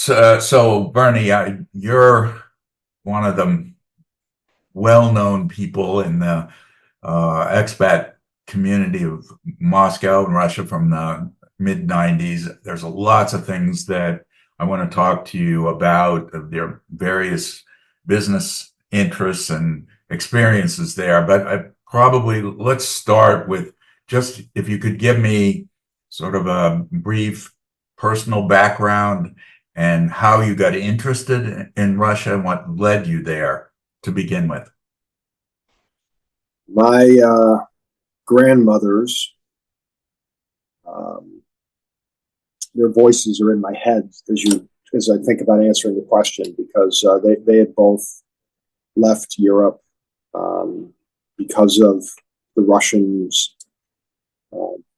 So Bernie, you're one of the well-known people in the expat community of Moscow and Russia from the mid 90s. There's lots of things that I want to talk to you about, of their various business interests and experiences there. But let's start with just if you could give me sort of a brief personal background and how you got interested in Russia and what led you there to begin with. My grandmothers, their voices are in my head as I think about answering the question, because they had both left Europe because of the Russians.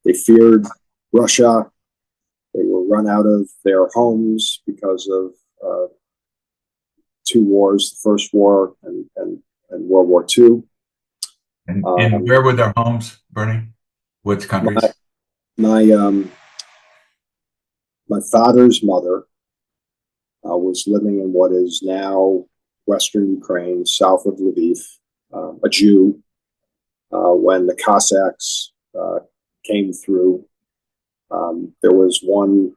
They feared Russia. They were run out of their homes because of two wars, the First War and World War II. And where were their homes, Bernie? Which countries? My father's mother was living in what is now Western Ukraine, south of Lviv, a Jew. When the Cossacks came through, there was one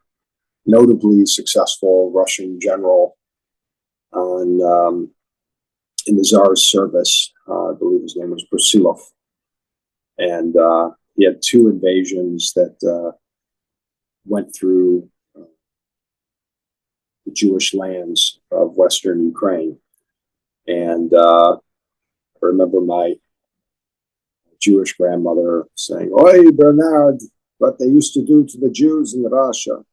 notably successful Russian general in the Tsar's service. I believe his name was Brusilov. And he had two invasions that went through the Jewish lands of Western Ukraine. And I remember my Jewish grandmother saying, "Oi, Bernard, what they used to do to the Jews in Russia."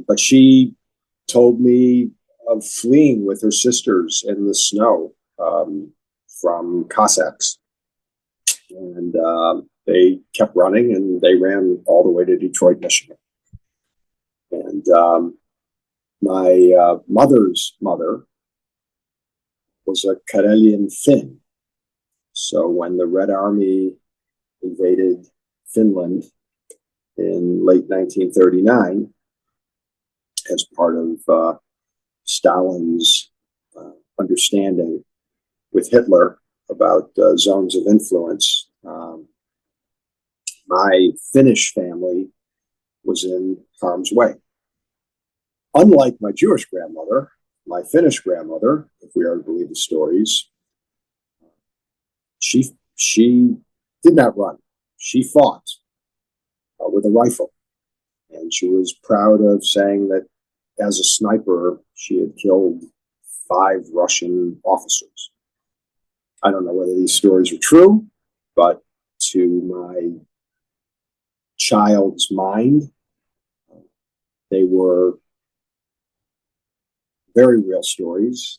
But she told me of fleeing with her sisters in the snow from Cossacks. And they kept running, and they ran all the way to Detroit, Michigan. And my mother's mother was a Karelian Finn. So when the Red Army invaded Finland in late 1939, as part of Stalin's understanding with Hitler about zones of influence, my Finnish family was in harm's way. Unlike my Jewish grandmother, my Finnish grandmother, if we are to believe the stories, she did not run. She fought with a rifle. And she was proud of saying that as a sniper, she had killed 5 Russian officers. I don't know whether these stories are true, but to my child's mind, they were very real stories,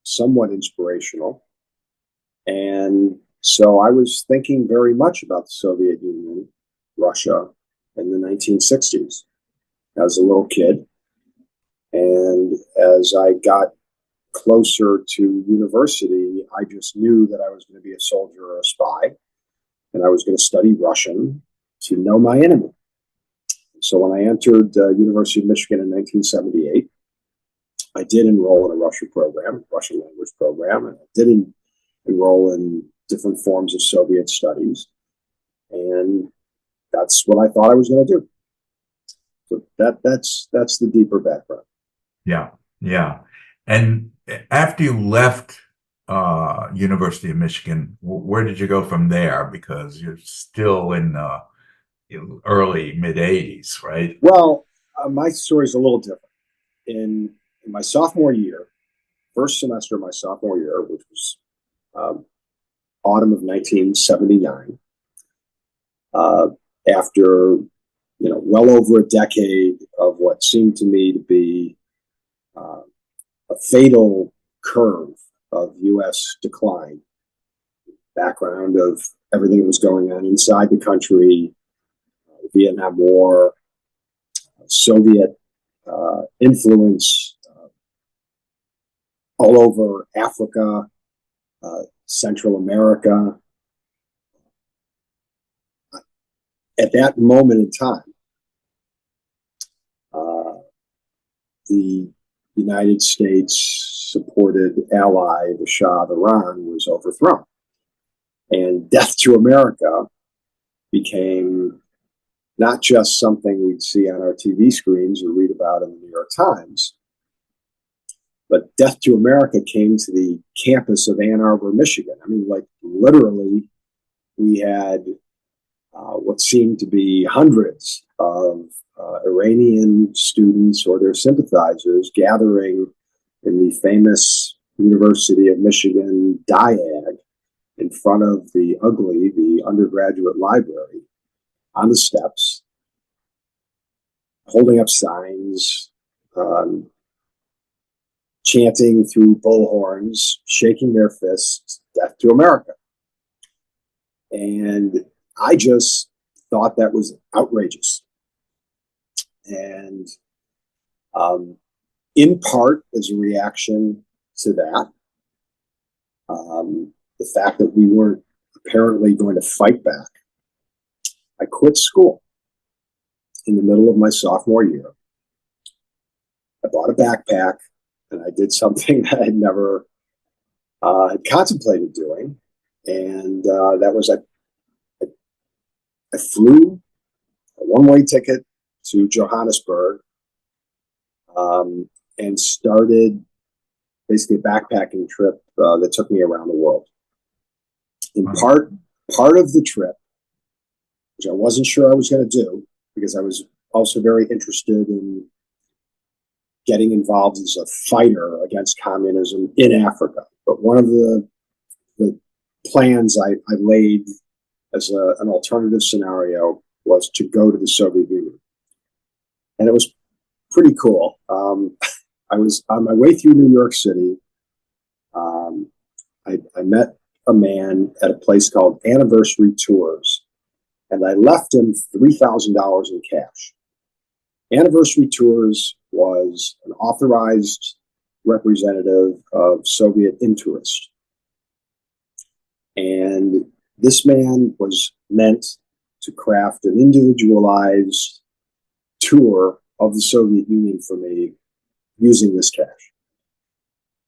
somewhat inspirational. And so I was thinking very much about the Soviet Union, Russia, in the 1960s as a little kid. And as I got closer to university, I just knew that I was going to be a soldier or a spy, and I was going to study Russian to know my enemy. So when I entered University of Michigan in 1978, I did enroll in a Russian language program, and I did enroll in different forms of Soviet studies. And that's what I thought I was going to do. So that's the deeper background. Yeah. And after you left University of Michigan, where did you go from there? Because you're still in early mid 80s, right? Well, my story is a little different. In my sophomore year, first semester of my sophomore year, which was autumn of 1979, after well over a decade of what seemed to me to be a fatal curve of U.S. decline, background of everything that was going on inside the country, the Vietnam War, Soviet influence all over Africa, Central America. At that moment in time, the United States supported ally, the Shah of Iran, was overthrown. And death to America became not just something we'd see on our TV screens or read about in the New York Times, but death to America came to the campus of Ann Arbor, Michigan. I mean, like literally, we had what seemed to be hundreds of Iranian students or their sympathizers gathering in the famous University of Michigan Diag in front of the undergraduate library, on the steps, holding up signs, chanting through bullhorns, shaking their fists, death to America. And I just thought that was outrageous. And in part, as a reaction to that, the fact that we weren't apparently going to fight back, I quit school in the middle of my sophomore year. I bought a backpack and I did something that I'd never had contemplated doing. And that was I flew a one-way ticket to Johannesburg and started basically a backpacking trip that took me around the world. In part of the trip, which I wasn't sure I was going to do, because I was also very interested in getting involved as a fighter against communism in Africa. But one of the plans I laid as an alternative scenario was to go to the Soviet Union. And it was pretty cool. I was on my way through New York City. I met a man at a place called Anniversary Tours, and I left him $3,000 in cash. Anniversary Tours was an authorized representative of Soviet interest. And this man was meant to craft an individualized tour of the Soviet Union for me using this cash.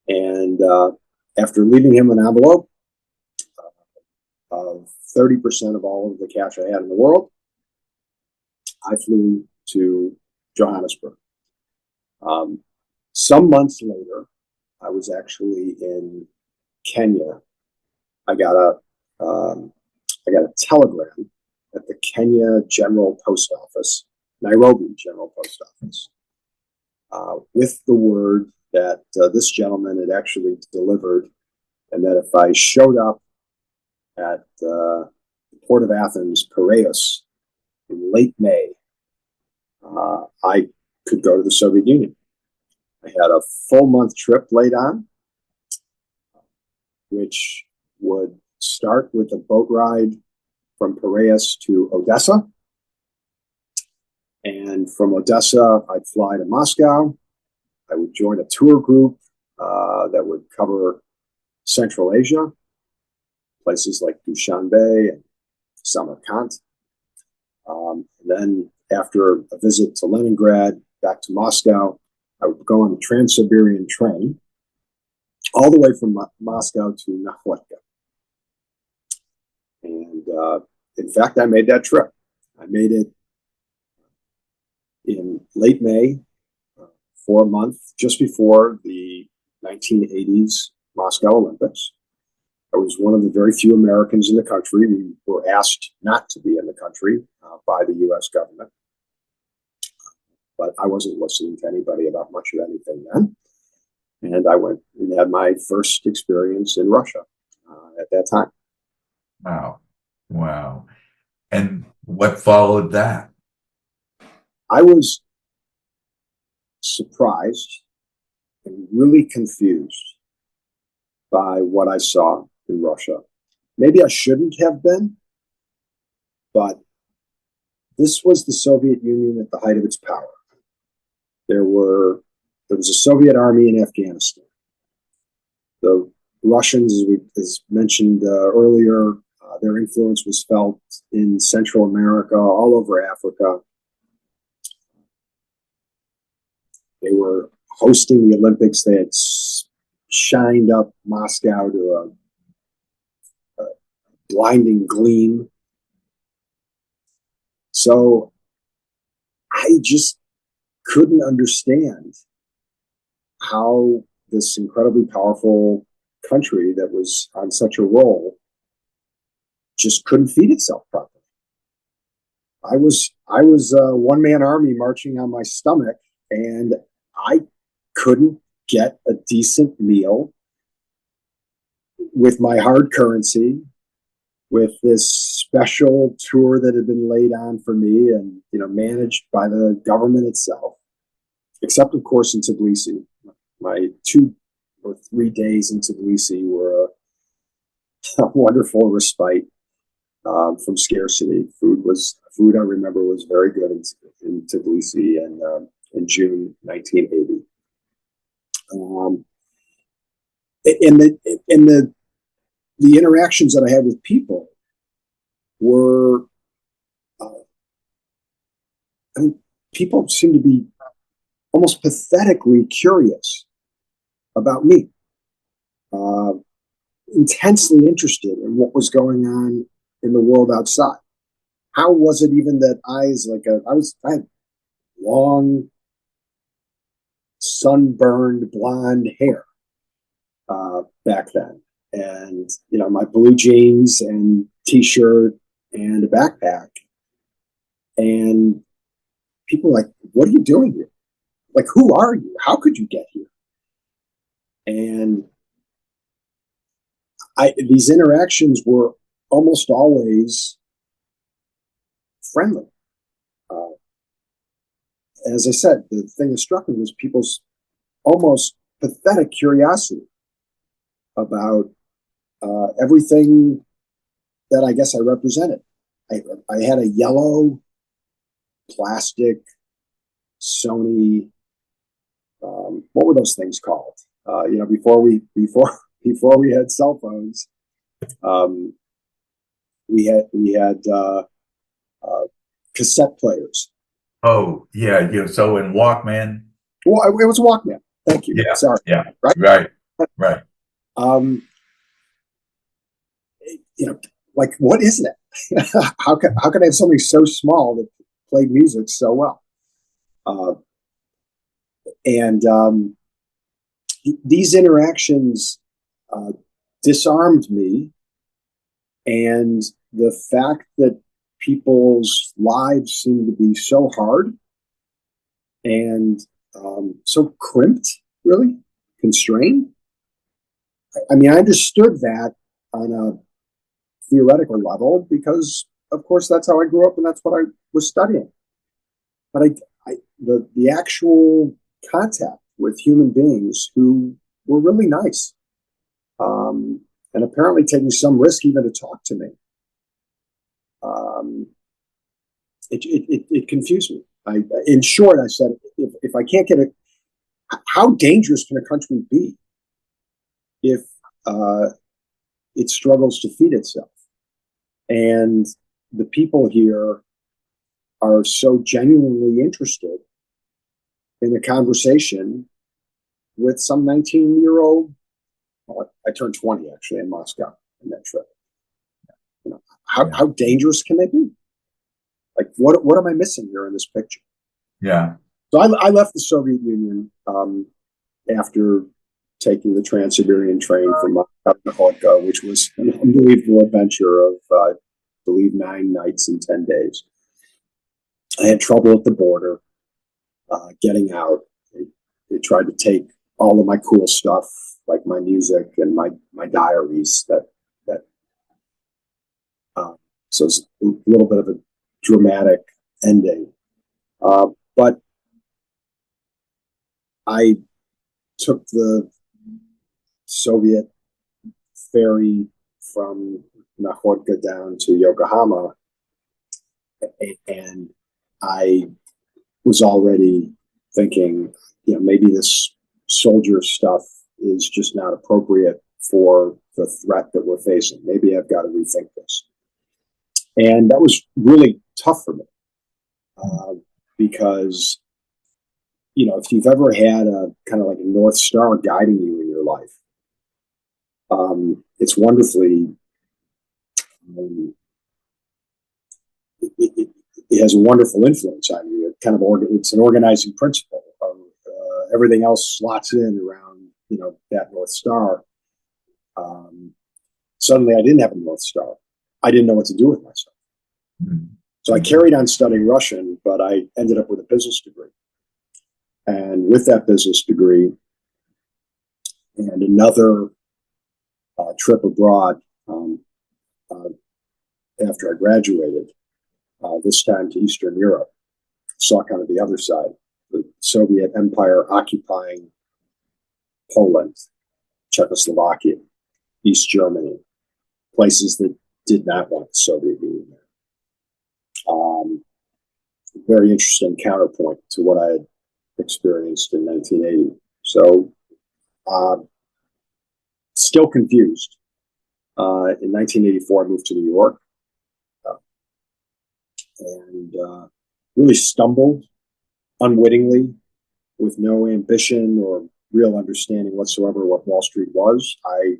And after leaving him an envelope of 30% of all of the cash I had in the world, I flew to Johannesburg. Some months later, I was actually in Kenya. I got a telegram at the Kenya General Post Office, Nairobi General Post Office, with the word that this gentleman had actually delivered, and that if I showed up at the port of Athens, Piraeus, in late May, I could go to the Soviet Union. I had a full month trip laid on, which would start with a boat ride from Piraeus to Odessa. And from Odessa, I'd fly to Moscow. I would join a tour group that would cover Central Asia, places like Dushanbe and Samarkand. And then after a visit to Leningrad, back to Moscow, I would go on the Trans-Siberian train all the way from Moscow to Nakhodka. And in fact, I made that trip. I made it in late May for a month, just before the 1980s Moscow Olympics. I was one of the very few Americans in the country. We were asked not to be in the country by the U.S. government. But I wasn't listening to anybody about much of anything then. And I went and had my first experience in Russia at that time. Wow. Wow. And what followed that? I was surprised and really confused by what I saw in Russia. Maybe I shouldn't have been, but this was the Soviet Union at the height of its power. There was a Soviet army in Afghanistan. The Russians, as mentioned earlier, their influence was felt in Central America, all over Africa. They were hosting the Olympics. They had shined up Moscow to a blinding gleam. So I just couldn't understand how this incredibly powerful country that was on such a roll just couldn't feed itself properly. I was a one-man army marching on my stomach, and I couldn't get a decent meal with my hard currency, with this special tour that had been laid on for me and, you know, managed by the government itself, except of course in Tbilisi. My 2 or 3 days in Tbilisi were a wonderful respite from scarcity. Food I remember was very good in Tbilisi in June 1980. And the interactions that I had with people were, people seemed to be almost pathetically curious about me, intensely interested in what was going on in the world outside. How was it even that I had long, sunburned blonde hair back then, and, you know, my blue jeans and t-shirt and a backpack, and people were like, "What are you doing here? Like, who are you? How could you get here?" And these interactions were almost always friendly. As I said, the thing that struck me was people's almost pathetic curiosity about everything that I guess I represented. I had a yellow plastic Sony. What were those things called? You know, before we had cell phones, we had cassette players. Oh, yeah. So in Walkman. Well, it was a Walkman. Thank you. Yeah. Sorry. Yeah. Right. Right. You know, like, what is that? How can I have something so small that played music so well? And these interactions disarmed me, and the fact that people's lives seem to be so hard and so crimped, really constrained. I mean, I understood that on a theoretical level because, of course, that's how I grew up and that's what I was studying. But the actual contact with human beings who were really nice, and apparently taking some risk even to talk to me, it confused me. In short, I said, if I can't get it, how dangerous can a country be if it struggles to feed itself? And the people here are so genuinely interested in the conversation with some 19-year-old. Well, I turned 20 actually in Moscow in that trip. You know, how dangerous can they be? Like, what am I missing here in this picture? Yeah. So I left the Soviet Union after taking the Trans-Siberian train from Magnitogorsk, which was an unbelievable adventure of, I believe, 9 nights and 10 days. I had trouble at the border getting out. They tried to take all of my cool stuff, like my music and my diaries. So it's a little bit of a dramatic ending. But I took the Soviet ferry from Nakhodka down to Yokohama, and I was already thinking, you know, maybe this soldier stuff is just not appropriate for the threat that we're facing. Maybe I've got to rethink this. And that was really tough for me because if you've ever had a kind of like a North Star guiding you in your life, it's wonderfully, um, it has a wonderful influence on you. It's an organizing principle. Everything else slots in around, that North Star. Suddenly I didn't have a North Star. I didn't know what to do with myself. Mm-hmm. So I carried on studying Russian, but I ended up with a business degree. And with that business degree and another trip abroad after I graduated, this time to Eastern Europe, saw kind of the other side, the Soviet Empire occupying Poland, Czechoslovakia, East Germany, places that did not want the Soviet Union there. Very interesting counterpoint to what I had experienced in 1980. So, still confused. In 1984, I moved to New York and really stumbled unwittingly with no ambition or real understanding whatsoever what Wall Street was. I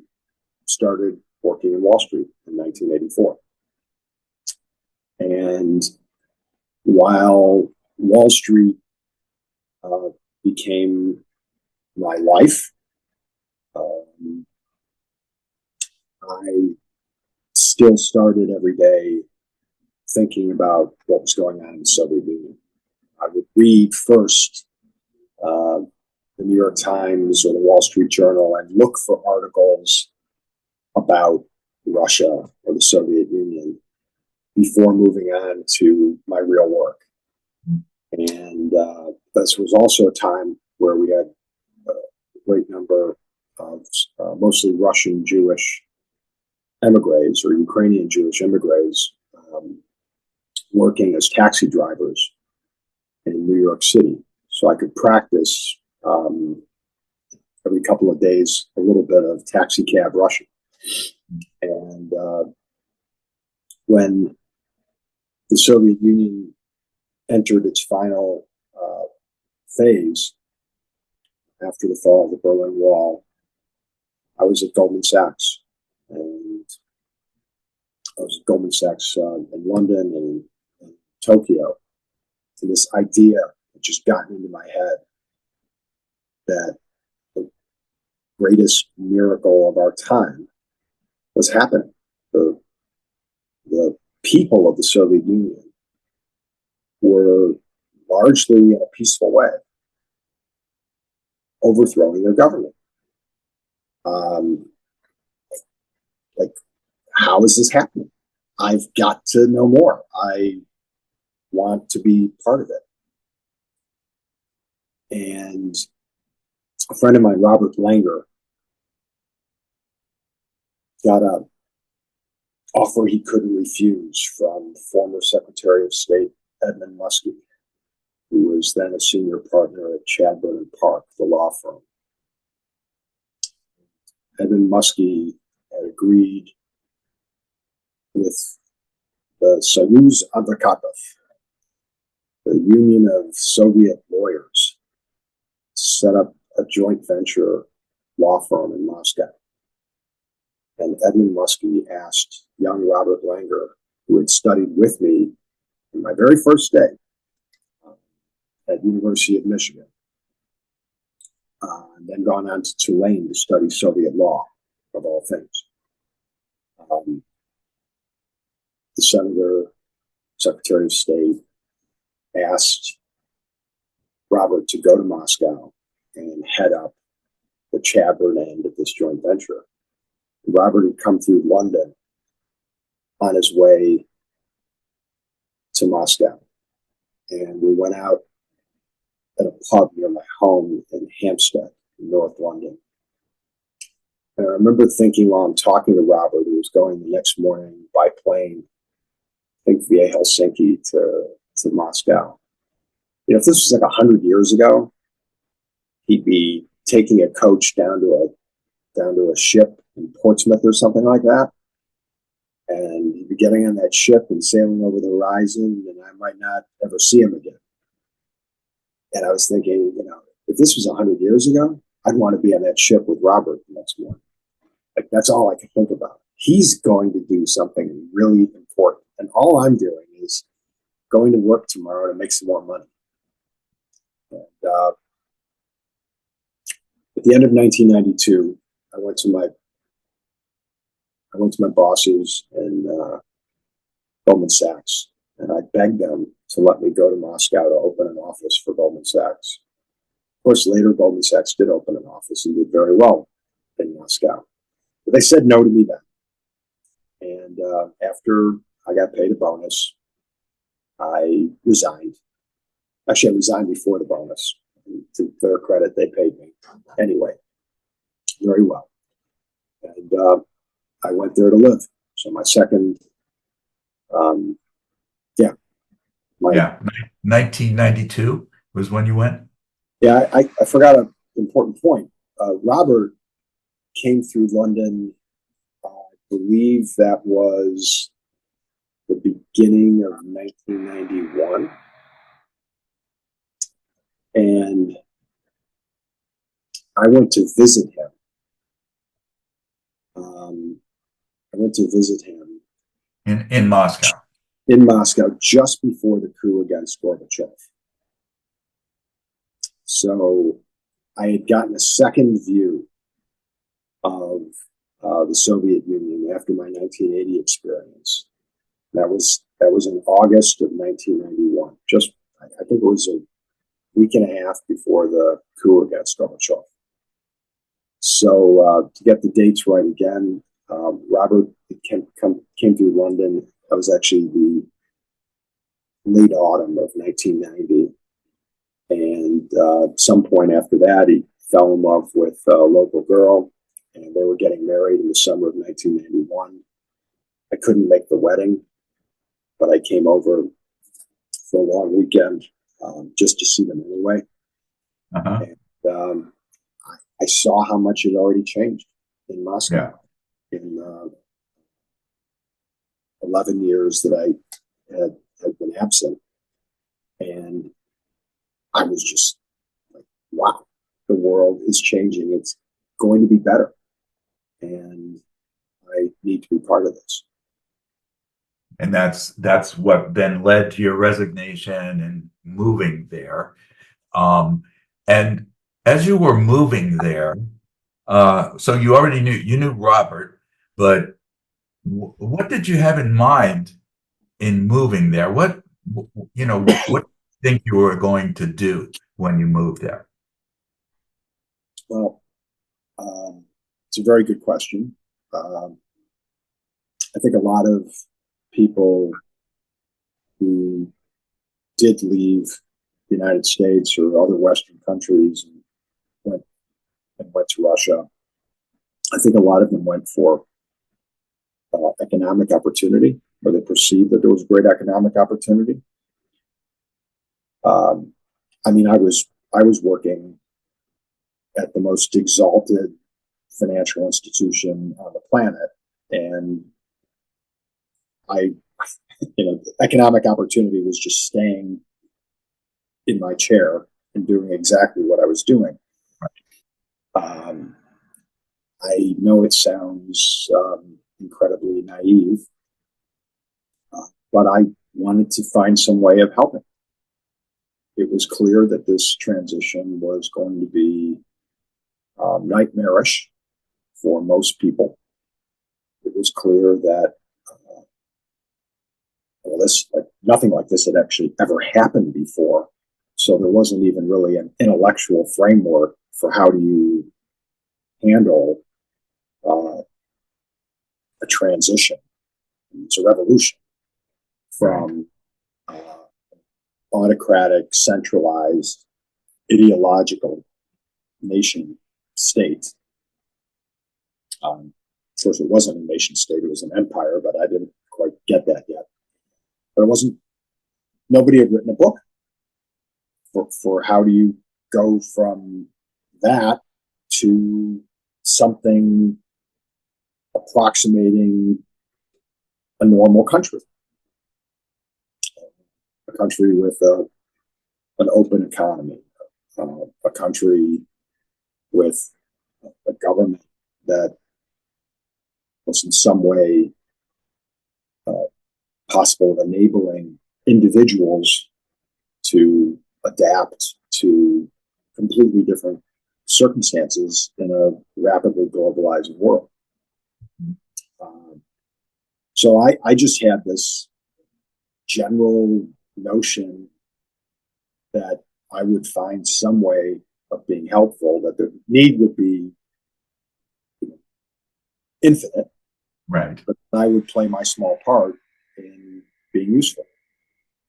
started working in Wall Street in 1984. And while Wall Street became my life, I still started every day thinking about what was going on in the Soviet Union. I would read first the New York Times or the Wall Street Journal and look for articles about Russia or the Soviet Union before moving on to my real work. And this was also a time where we had a great number of mostly Russian Jewish emigres or Ukrainian Jewish emigres working as taxi drivers in New York City. So I could practice every couple of days a little bit of taxi cab Russian. And when the Soviet Union entered its final phase after the fall of the Berlin Wall, I was at Goldman Sachs. And I was at Goldman Sachs in London and in Tokyo. And this idea had just gotten into my head that the greatest miracle of our time was happening. The people of the Soviet Union were largely in a peaceful way overthrowing their government. Like, how is this happening? I've got to know more. I want to be part of it. And a friend of mine, Robert Langer, got an offer he couldn't refuse from former Secretary of State Edmund Muskie, who was then a senior partner at Chadbourne & Park, the law firm. Edmund Muskie had agreed with the Soyuz Advokatov, the Union of Soviet Lawyers, to set up a joint venture law firm in Moscow. And Edmund Muskie asked young Robert Langer, who had studied with me in my very first day at University of Michigan, and then gone on to Tulane to study Soviet law, of all things. The senator, Secretary of State, asked Robert to go to Moscow and head up the Chadbourne end of this joint venture. Robert had come through London on his way to Moscow. And we went out at a pub near my home in Hampstead, in North London. And I remember thinking while I'm talking to Robert, who was going the next morning by plane, I think via Helsinki to Moscow. If this was like 100 years ago, he'd be taking a coach down to a ship in Portsmouth or something like that. And he'd be getting on that ship and sailing over the horizon, and I might not ever see him again. And I was thinking, if this was 100 years ago, I'd want to be on that ship with Robert the next morning. Like, that's all I could think about. He's going to do something really important. And all I'm doing is going to work tomorrow to make some more money. And at the end of 1992, I went to my bosses in Goldman Sachs, and I begged them to let me go to Moscow to open an office for Goldman Sachs. Of course, later Goldman Sachs did open an office and did very well in Moscow. But they said no to me then. And after I got paid a bonus, I resigned. Actually, I resigned before the bonus. And to their credit, they paid me anyway, very well. And I went there to live. So my second, 1992 was when you went? Yeah, I forgot an important point. Robert came through London, I believe that was the beginning of 1991. And I went to visit him. In Moscow. In Moscow, just before the coup against Gorbachev. So I had gotten a second view of the Soviet Union after my 1980 experience. That was in August of 1991. Just, I think it was a week and a half before the coup against Gorbachev. So to get the dates right again, Robert came through London. That was actually the late autumn of 1990. And some point after that, he fell in love with a local girl, and they were getting married in the summer of 1991. I couldn't make the wedding, but I came over for a long weekend just to see them anyway. Uh-huh. And I saw how much had already changed in Moscow in 11 years that I had been absent. And I was just like, wow, the world is changing. It's going to be better. And I need to be part of this. And that's what then led to your resignation and moving there. And as you were moving there, so you already knew Robert, but what did you have in mind in moving there? What do you think you were going to do when you moved there? Well, it's a very good question. I think a lot of people who did leave the United States or other Western countries and went to Russia, I think a lot of them went for economic opportunity, or they perceived that there was great economic opportunity. I mean, I was working at the most exalted financial institution on the planet, and economic opportunity was just staying in my chair and doing exactly what I was doing. I know it sounds incredibly naive, but I wanted to find some way of helping. It was clear that this transition was going to be nightmarish for most people. It was clear that nothing like this had actually ever happened before. So there wasn't even really an intellectual framework for how do you handle a transition. It's a revolution from autocratic, centralized, ideological nation state. Of course, it wasn't a nation state; it was an empire, but I didn't quite get that yet. But it wasn't. Nobody had written a book for how do you go from that to something approximating a normal country, a country with a an open economy, a country with a government that was in some way possible of enabling individuals to adapt to completely different circumstances in a rapidly globalizing world. So I just had this general notion that I would find some way of being helpful, that the need would be infinite, Right. but I would play my small part in being useful.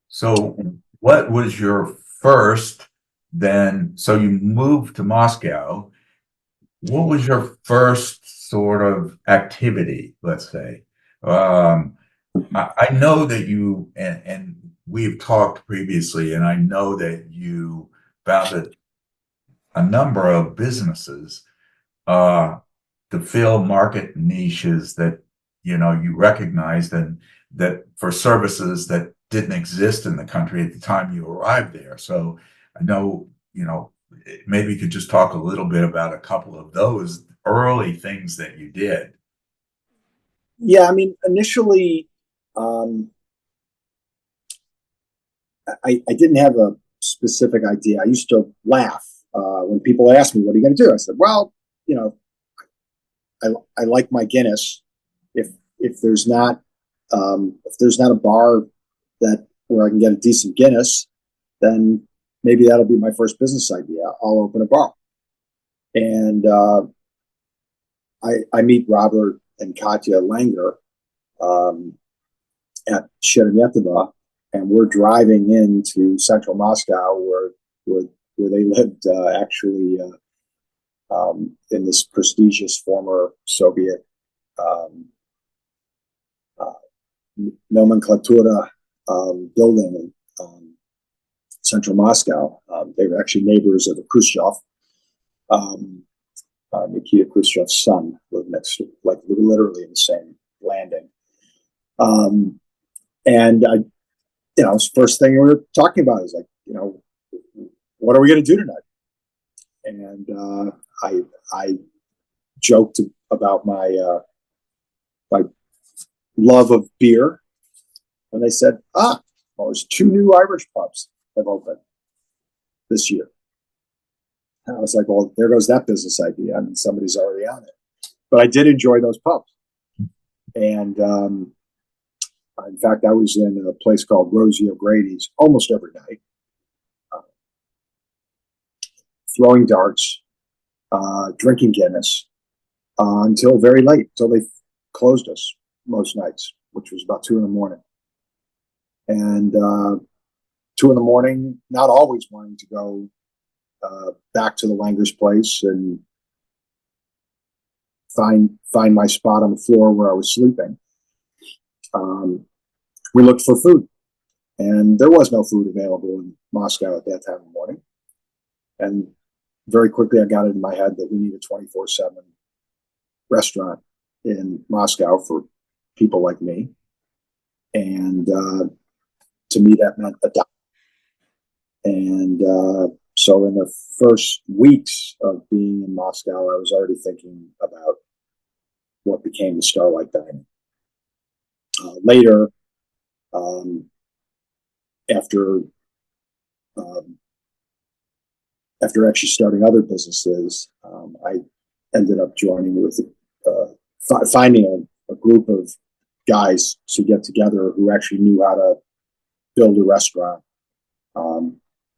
So what was your first then? So you moved to Moscow. What was your first sort of activity, let's say? I know that you, and we've talked previously, and I know that you founded a number of businesses to fill market niches that you recognized, and that for services that didn't exist in the country at the time you arrived there. So I know, maybe you could just talk a little bit about a couple of those early things that you did. Yeah, I mean, initially, I didn't have a specific idea. I used to laugh when people asked me, "What are you going to do?" I said, "Well, I like my Guinness. If there's not a bar where I can get a decent Guinness, then maybe that'll be my first business idea. I'll open a bar." And I meet Robert and Katya Langer at Sheremetyevo, and we're driving into central Moscow, where they lived actually in this prestigious former Soviet nomenclatura building in central Moscow. They were actually neighbors of Khrushchev. Nikita Khrushchev's son lived next to, like, literally in the same landing. And it's the first thing we were talking about is, like, what are we going to do tonight? And I joked about my love of beer, and they said, well, there's 2 new Irish pubs have opened this year. And I was like, well, there goes that business idea. I mean, somebody's already on it. But I did enjoy those pubs. And in fact, I was in a place called Rosie O'Grady's almost every night, throwing darts, drinking Guinness, until very late, until they closed us most nights, which was about 2 a.m. And 2 a.m, not always wanting to go back to the Langer's place and find my spot on the floor where I was sleeping. We looked for food, and there was no food available in Moscow at that time of the morning. And very quickly, I got it in my head that we need a 24/7 restaurant in Moscow for people like me. And to me, that meant a dollar. And so in the first weeks of being in Moscow, I was already thinking about what became the Starlight Diner. Later, after actually starting other businesses, I ended up joining with finding a group of guys to get together who actually knew how to build a restaurant.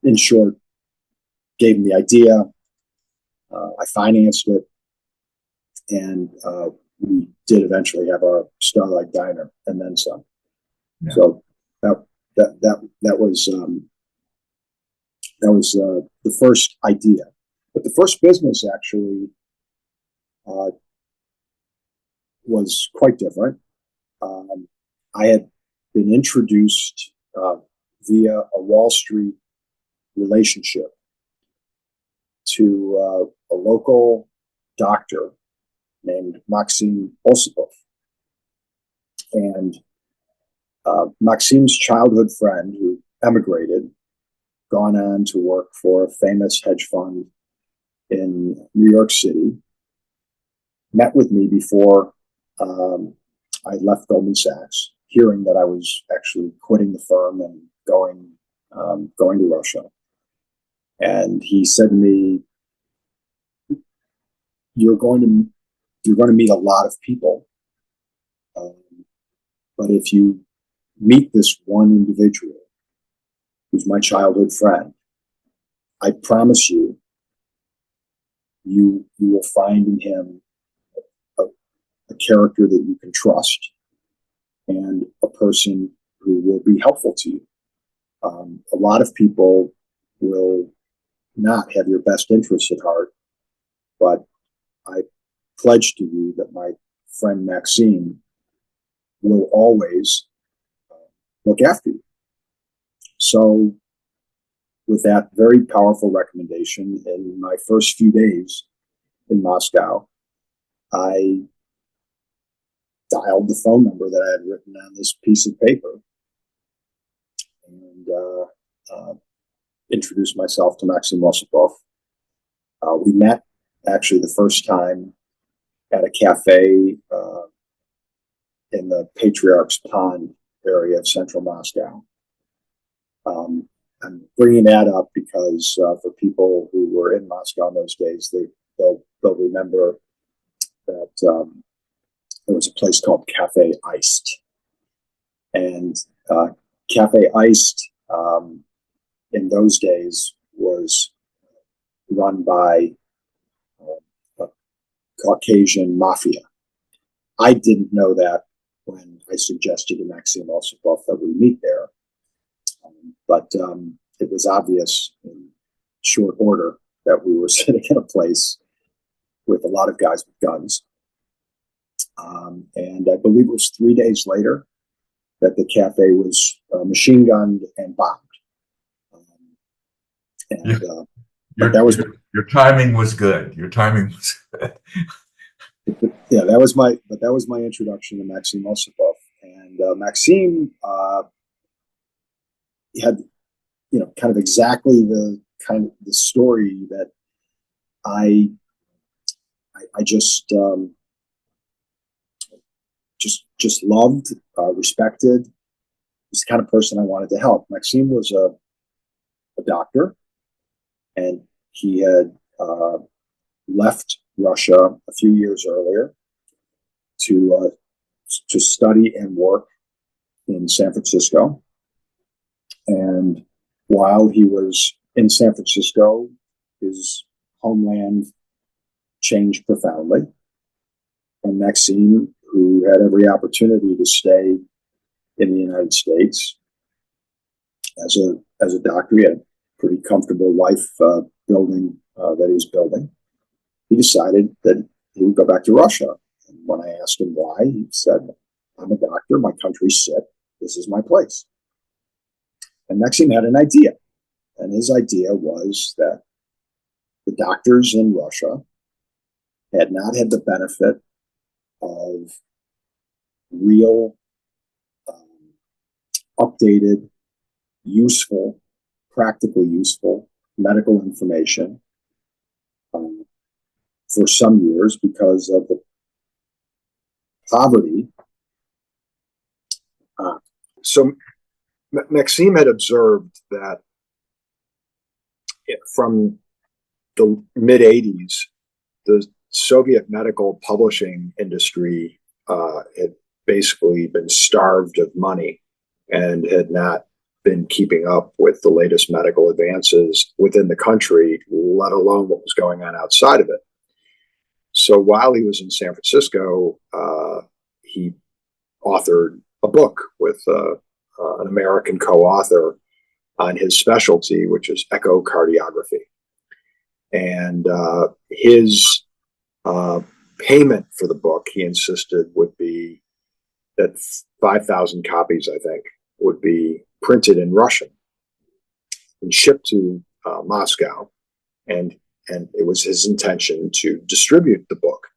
In short, gave them the idea. I financed it, and we did eventually have a Starlight Diner, and then some. Yeah. So that was the first idea. But the first business actually was quite different. I had been introduced via a Wall Street relationship to a local doctor named Maxim Osipov. And Maxim's childhood friend, who emigrated, gone on to work for a famous hedge fund in New York City, met with me before I left Goldman Sachs, hearing that I was actually quitting the firm and going to Russia. And he said to me, "You're going to meet a lot of people, but if you meet this one individual who's my childhood friend, I promise you, you will find in him a character that you can trust and a person who will be helpful to you. A lot of people will not have your best interests at heart, but I pledge to you that my friend Maxime will always look after you." So with that very powerful recommendation, in my first few days in Moscow, I dialed the phone number that I had written on this piece of paper and introduced myself to Maxim Osipov. We met actually the first time at a cafe in the Patriarch's Pond area of central Moscow. I'm bringing that up because for people who were in Moscow in those days, they'll remember that there was a place called Cafe Iced. And Cafe Iced in those days was run by a Caucasian mafia. I didn't know that when I suggested to Maxim Osipov that we meet there. But it was obvious in short order that we were sitting in a place with a lot of guys with guns. And I believe it was 3 days later that the cafe was machine gunned and bombed. Your timing was good. Your timing was good. Yeah, that was my introduction to Maxim Osipov. And Maxim had, kind of exactly the story that I just loved, respected. He's the kind of person I wanted to help. Maxim was a doctor, and he had left Russia a few years earlier to study and work in San Francisco. And while he was in San Francisco, his homeland changed profoundly. And Maxime, who had every opportunity to stay in the United States as a doctor, he had a pretty comfortable life building that he was building. He decided that he would go back to Russia. And when I asked him why, he said, "I'm a doctor. My country's sick. This is my place." And Maxim had an idea. And his idea was that the doctors in Russia had not had the benefit of real, updated, useful, practically useful medical information for some years because of the poverty. So Maxime had observed that from the mid-'80s, the Soviet medical publishing industry had basically been starved of money and had not been keeping up with the latest medical advances within the country, let alone what was going on outside of it. So while he was in San Francisco, he authored a book with an American co-author on his specialty, which is echocardiography. And his payment for the book, he insisted, would be that 5,000 copies, I think, would be printed in Russian and shipped to Moscow. And it was his intention to distribute the book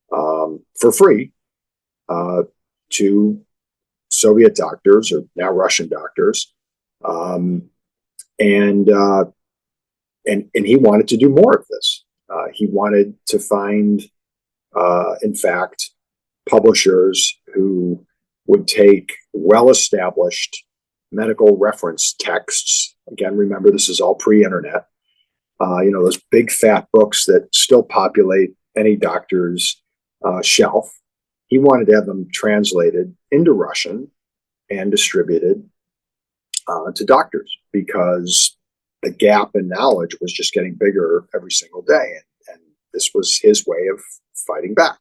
for free to Soviet doctors, or now Russian doctors, and he wanted to do more of this. He wanted to find, in fact, publishers who would take well-established medical reference texts. Again, remember, this is all pre-internet. Those big fat books that still populate any doctor's shelf. He wanted to have them translated into Russian and distributed to doctors, because the gap in knowledge was just getting bigger every single day. And this was his way of fighting back.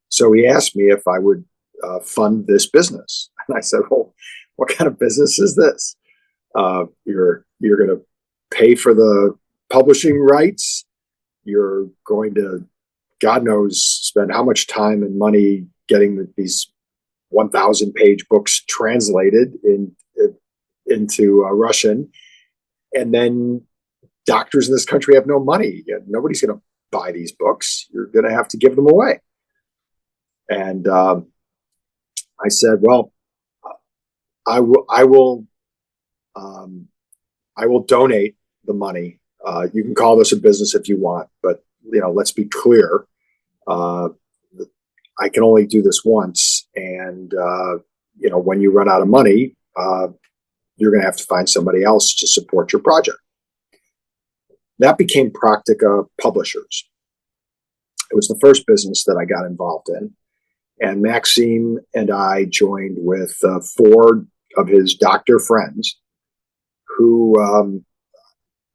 So he asked me if I would fund this business. And I said, well, what kind of business is this? You're going to pay for the publishing rights. You're going to, God knows, spend how much time and money getting these 1,000-page books translated into Russian. And then doctors in this country have no money. Nobody's going to buy these books. You're going to have to give them away. And I said, well, I will donate the money. You can call this a business if you want, but let's be clear. I can only do this once, and when you run out of money, you're going to have to find somebody else to support your project. That became Practica Publishers. It was the first business that I got involved in, and Maxime and I joined with 4 of his doctor friends, who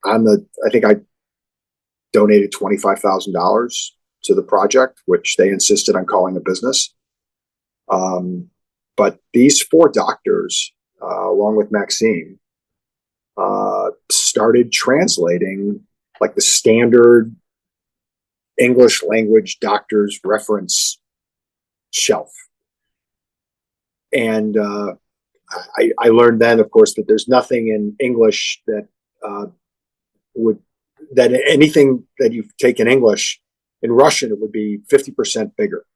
I think I donated $25,000 to the project, which they insisted on calling a business. But these 4 doctors, along with Maxime, started translating like the standard English language doctor's reference shelf. And I learned then, of course, that there's nothing in English that anything that you take in English, in Russian, it would be 50% bigger.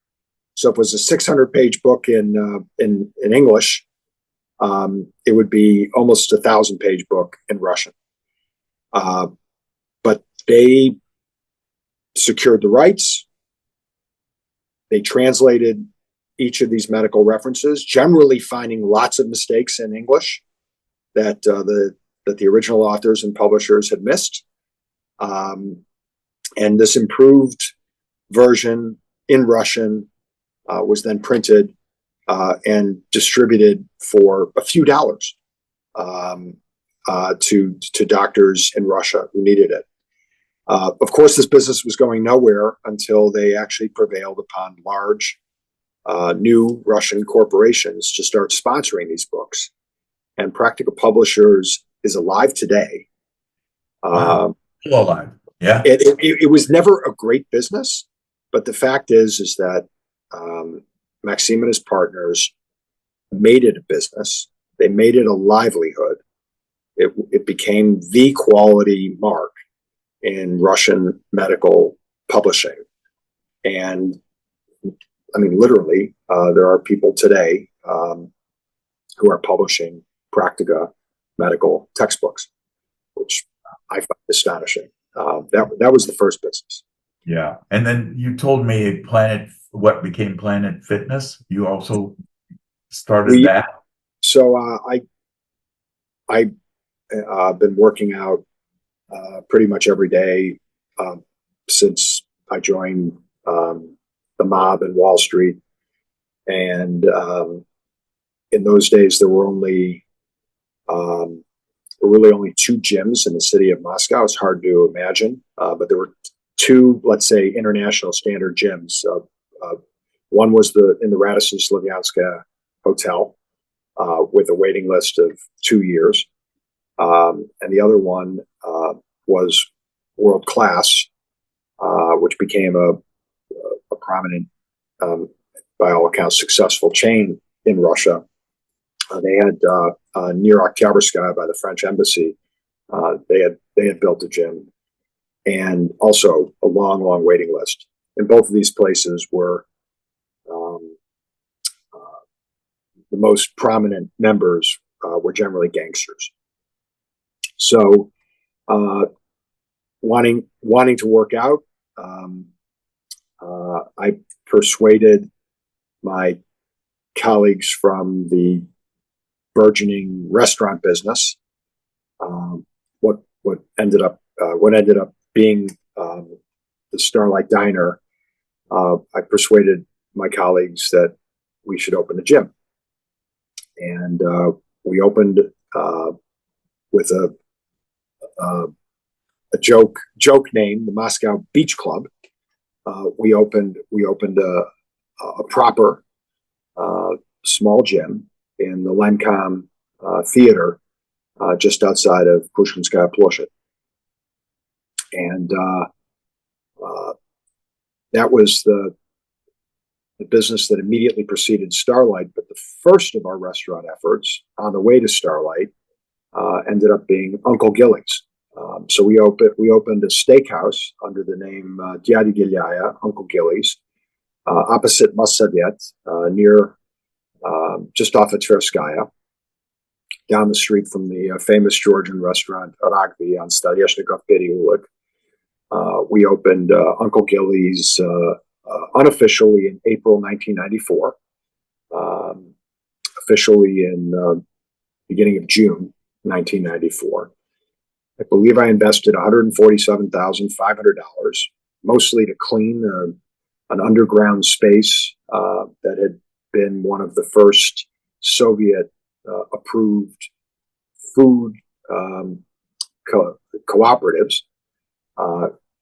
So if it was a 600-page book in English, it would be almost a 1,000-page book in Russian. But they secured the rights. They translated each of these medical references, generally finding lots of mistakes in English that the original authors and publishers had missed. And this improved version in Russian was then printed and distributed for a few dollars to doctors in Russia who needed it. Of course, this business was going nowhere until they actually prevailed upon large new Russian corporations to start sponsoring these books. And Practica Publishers is alive today. Wow. Still alive. Yeah. It was never a great business, but the fact is that Maxime and his partners made it a business. They made it a livelihood. It became the quality mark in Russian medical publishing. And I mean, literally, there are people today who are publishing Practica medical textbooks, which I find astonishing. That was the first business. Yeah. And then you told me what became Planet Fitness. You also started that. So I've been working out pretty much every day since I joined the mob in Wall Street. And in those days, there were really only 2 gyms in the city of Moscow. It's hard to imagine, but there were 2, let's say, international standard gyms. One was in the Radisson Slavyanska Hotel with a waiting list of 2 years. And the other one was World Class, which became a prominent, by all accounts, successful chain in Russia. They had near Oktyabrskaya by the French embassy. They had built a gym, and also a long waiting list. And both of these places were the most prominent members were generally gangsters. So, wanting to work out, I persuaded my colleagues from the burgeoning restaurant business, what ended up being the Starlight Diner. I persuaded my colleagues that we should open a gym, and we opened with a joke name, the Moscow Beach Club. We opened a proper small gym in the Lencom Theater just outside of Pushkinskaya Ploshchad. And that was the business that immediately preceded Starlight. But the first of our restaurant efforts on the way to Starlight ended up being Uncle Guilly's. So we opened a steakhouse under the name Dyadi Gilyaya, Uncle Guilly's, opposite Mossadiet, near just off of Tverskaya, down the street from the famous Georgian restaurant Ragvi on Stalyeshnikov Peryulok. We opened Uncle Guilly's unofficially in April 1994, officially in beginning of June 1994. I believe I invested $147,500, mostly to clean an underground space that had been one of the first Soviet approved food cooperatives.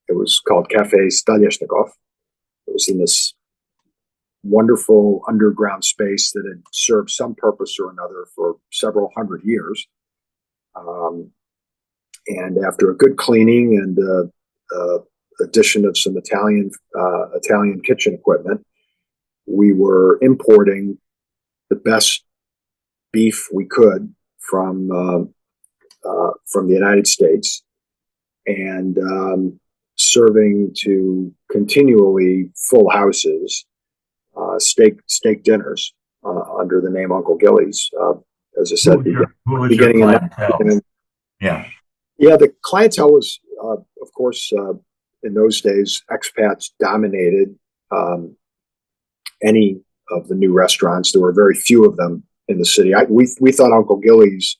It was called Cafe Stalyeshnikov. It was in this wonderful underground space that had served some purpose or another for several hundred years. And after a good cleaning and addition of some Italian kitchen equipment, we were importing the best beef we could from the United States, and serving to continually full houses, steak dinners under the name Uncle Guilly's. As I said, who was your clientele? Yeah, the clientele was, of course, in those days, expats dominated any of the new restaurants. There were very few of them in the city. We thought Uncle Guilly's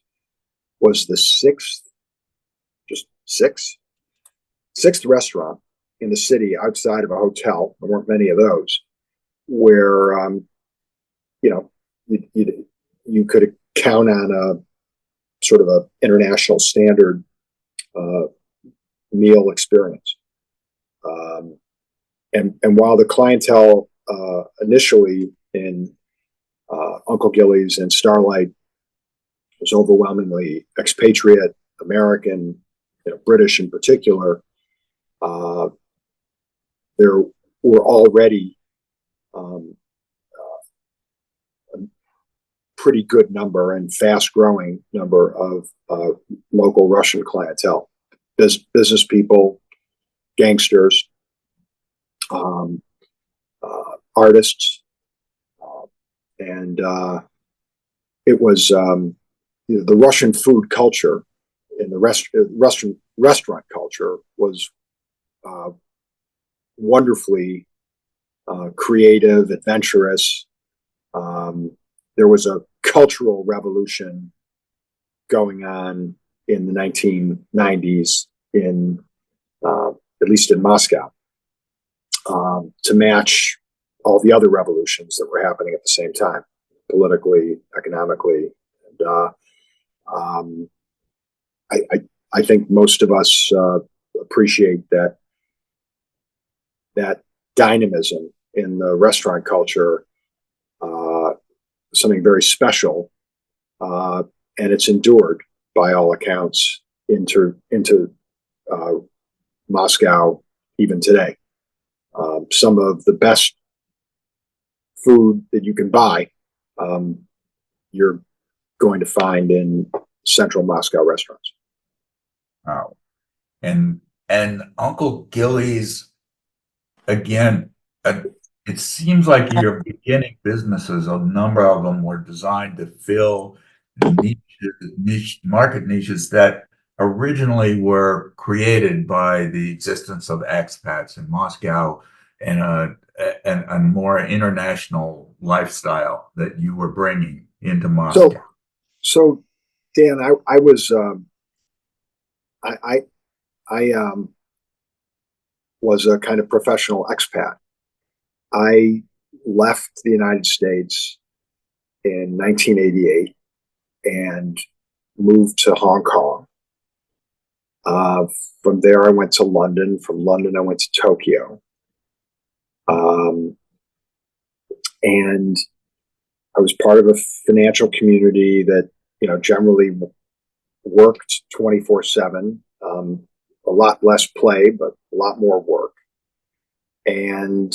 was the sixth restaurant in the city outside of a hotel. There weren't many of those where you could count on a sort of a international standard meal experience. And while the clientele initially in Uncle Guilly's and Starlight was overwhelmingly expatriate, American, British in particular, there were already a pretty good number and fast-growing number of local Russian clientele, business people, gangsters, artists, and it was the Russian food culture and the Russian restaurant culture was wonderfully creative, adventurous. There was a cultural revolution going on in the 1990s at least in Moscow, to match all the other revolutions that were happening at the same time, politically, economically. And I think most of us appreciate that dynamism in the restaurant culture, something very special, and it's endured by all accounts into Moscow even today. Some of the best food that you can buy, you're going to find in central Moscow restaurants. Wow. And Uncle Guilly's, again, it seems like your beginning businesses, a number of them were designed to fill market niches that originally were created by the existence of expats in Moscow and a more international lifestyle that you were bringing into Moscow. So Dan, I was I was a kind of professional expat. I left the United States in 1988 and moved to Hong Kong. From there, I went to London. From London, I went to Tokyo. And I was part of a financial community that, generally worked 24/7. A lot less play, but a lot more work. And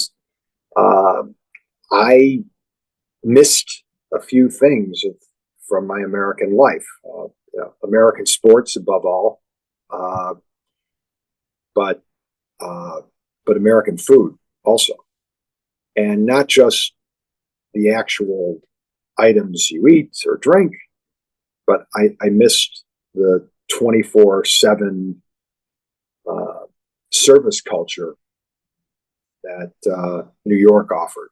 I missed a few things from my American life. American sports above all, but American food also, and not just the actual items you eat or drink, but I missed the 24/7 service culture that New York offered.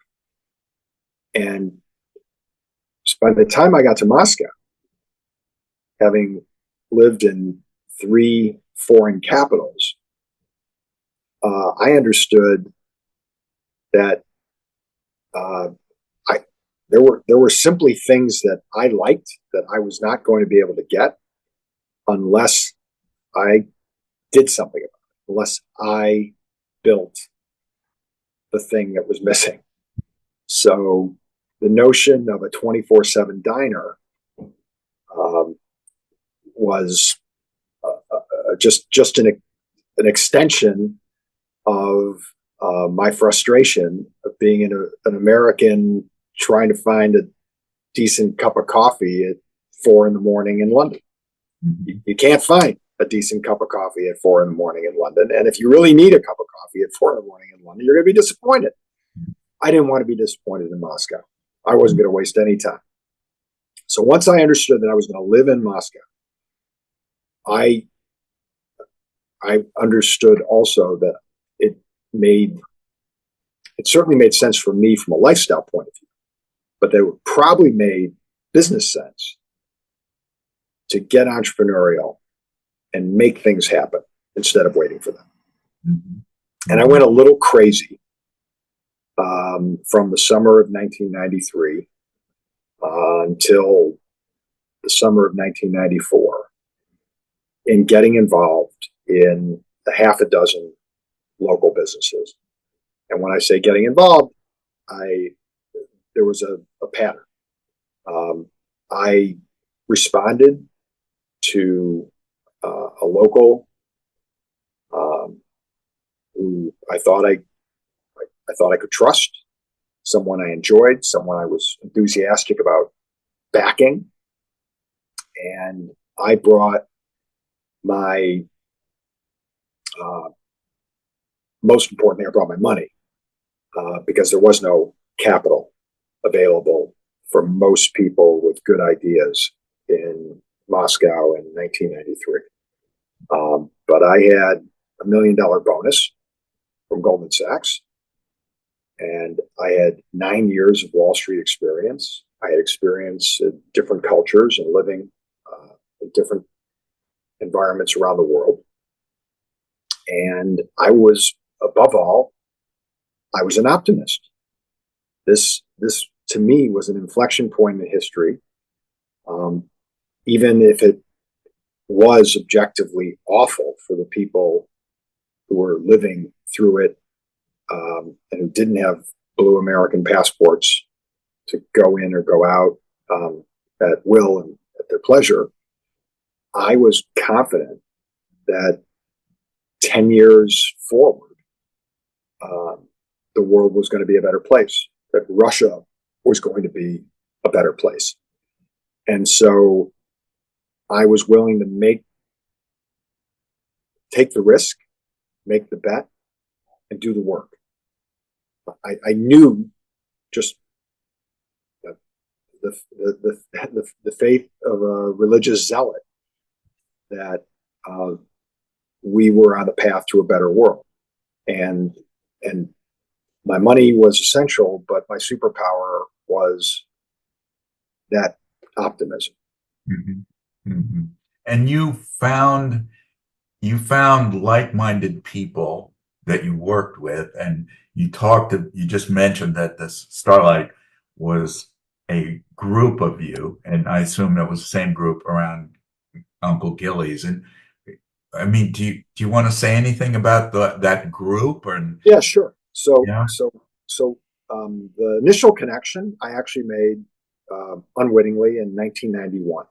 And by the time I got to Moscow, having lived in 3 foreign capitals, I understood that there were simply things that I liked that I was not going to be able to get unless I did something about it, unless I built the thing that was missing. So the notion of a 24/7 diner was just an extension of my frustration of being an American trying to find a decent cup of coffee at 4 a.m. in London. You can't find a decent cup of coffee at 4 a.m. in London. And if you really need a cup of coffee at 4 a.m. in London, you're going to be disappointed. I didn't want to be disappointed in Moscow. I wasn't going to waste any time. So once I understood that I was going to live in Moscow, I understood also that it certainly made sense for me from a lifestyle point of view, but they probably made business sense to get entrepreneurial and make things happen instead of waiting for them. Mm-hmm. And I went a little crazy from the summer of 1993 until the summer of 1994 in getting involved in a half a dozen local businesses. And when I say getting involved, there was a pattern. I responded to a local who I thought I could trust, someone I enjoyed, someone I was enthusiastic about backing, and I brought my most important thing, I brought my money because there was no capital available for most people with good ideas in Moscow in 1993. But I had $1 million bonus from Goldman Sachs, and I had 9 years of Wall Street experience. I had experience in different cultures and living in different environments around the world. And I was, above all, I was an optimist. This to me was an inflection point in history. Even if it was objectively awful for the people who were living through it and who didn't have blue American passports to go in or go out at will and at their pleasure, I was confident that 10 years forward, the world was going to be a better place, that Russia was going to be a better place. And so I was willing to take the risk, make the bet, and do the work. I knew just the faith of a religious zealot that we were on the path to a better world. And my money was essential, but my superpower was that optimism. Mm-hmm. Mm-hmm. And you found like-minded people that you worked with, and you just mentioned that this Starlight was a group of you, and I assume that was the same group around Uncle Guilly's. And I mean, do you want to say anything about that group? Or Yeah, sure. So yeah, the initial connection I actually made unwittingly in 1991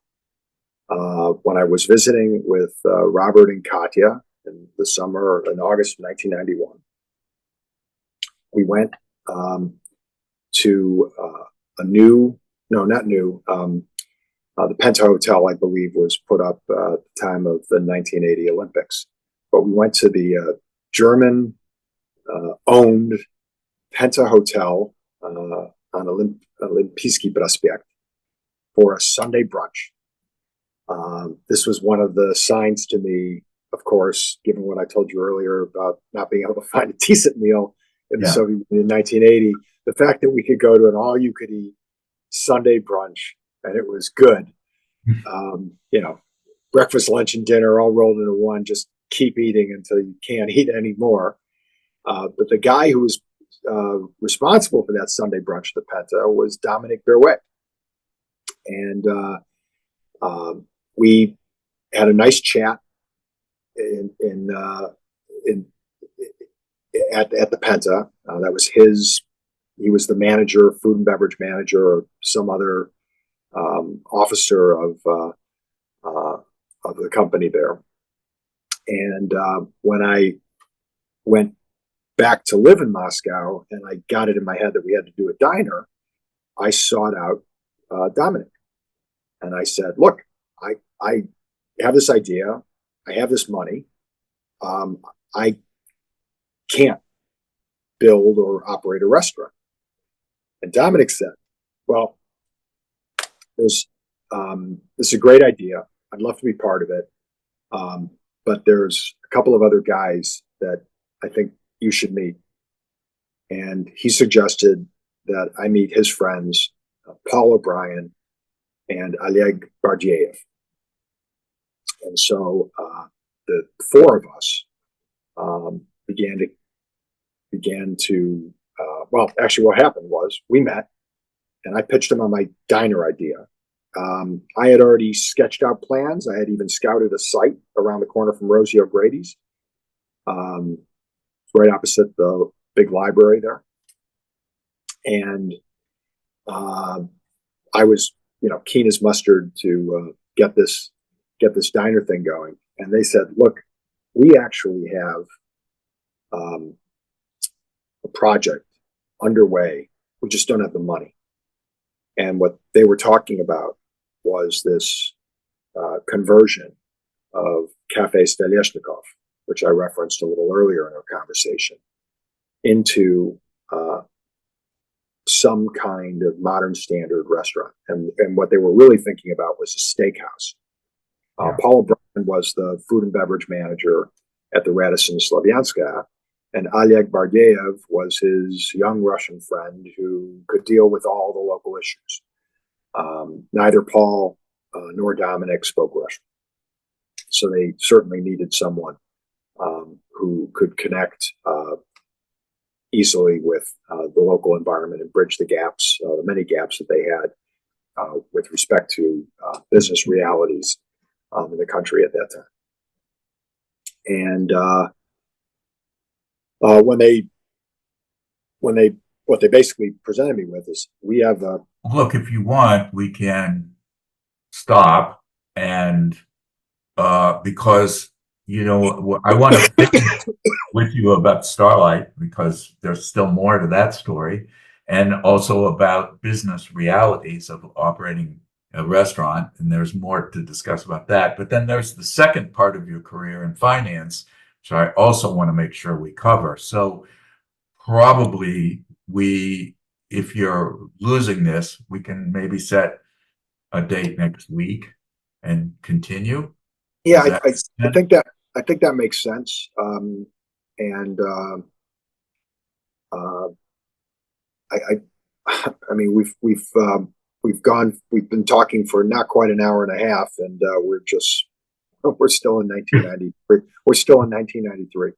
when I was visiting with Robert and Katya in the summer, in August of 1991. We went to a new, no, not new. The Penta Hotel, I believe, was put up at the time of the 1980 Olympics. But we went to the German owned Penta Hotel on Olimpijski Prospekt for a Sunday brunch. This was one of the signs to me, of course, given what I told you earlier about not being able to find a decent meal in the Soviet Union in 1980. The fact that we could go to an all-you-could-eat Sunday brunch and it was good. Breakfast, lunch, and dinner all rolled into one. Just keep eating until you can't eat anymore. But the guy who was responsible for that Sunday brunch at the Penta was Dominic Berwick. And we had a nice chat at the Penta. That was he was the manager, food and beverage manager, or some other officer of the company there. And when I went back to live in Moscow and I got it in my head that we had to do a diner, I sought out Dominic. And I said, look, I have this idea. I have this money. I can't build or operate a restaurant. And Dominic said, well, this is a great idea. I'd love to be part of it. But there's a couple of other guys that I think you should meet. And he suggested that I meet his friends, Paul O'Brien and Oleg Bardiev. And so the four of us began to well, actually what happened was we met and I pitched him on my diner idea. I had already sketched out plans. I had even scouted a site around the corner from Rosie O'Grady's, right opposite the big library there. And I was, keen as mustard to get this diner thing going. And they said, look, we actually have a project underway. We just don't have the money. And what they were talking about was this conversion of Cafe Stelyeshnikov, which I referenced a little earlier in our conversation, into some kind of modern standard restaurant. And what they were really thinking about was a steakhouse. Paul O'Brien was the food and beverage manager at the Radisson Slavyanskaya, and Oleg Bardiev was his young Russian friend who could deal with all the local issues. Neither Paul nor Dominic spoke Russian. So they certainly needed someone who could connect easily with the local environment and bridge the gaps, the many gaps that they had with respect to business realities in the country at that time. And what they basically presented me with is, we have look, if you want, we can stop and because I want to think with you about Starlight, because there's still more to that story, and also about business realities of operating a restaurant, and there's more to discuss about that. But then there's the second part of your career in finance, which I also want to make sure we cover. So probably if you're losing this, we can maybe set a date next week and continue. Yeah, Is that I think that makes sense. And I, I mean, we've been talking for not quite an hour and a half, and we're still in 1993. We're still in 1993.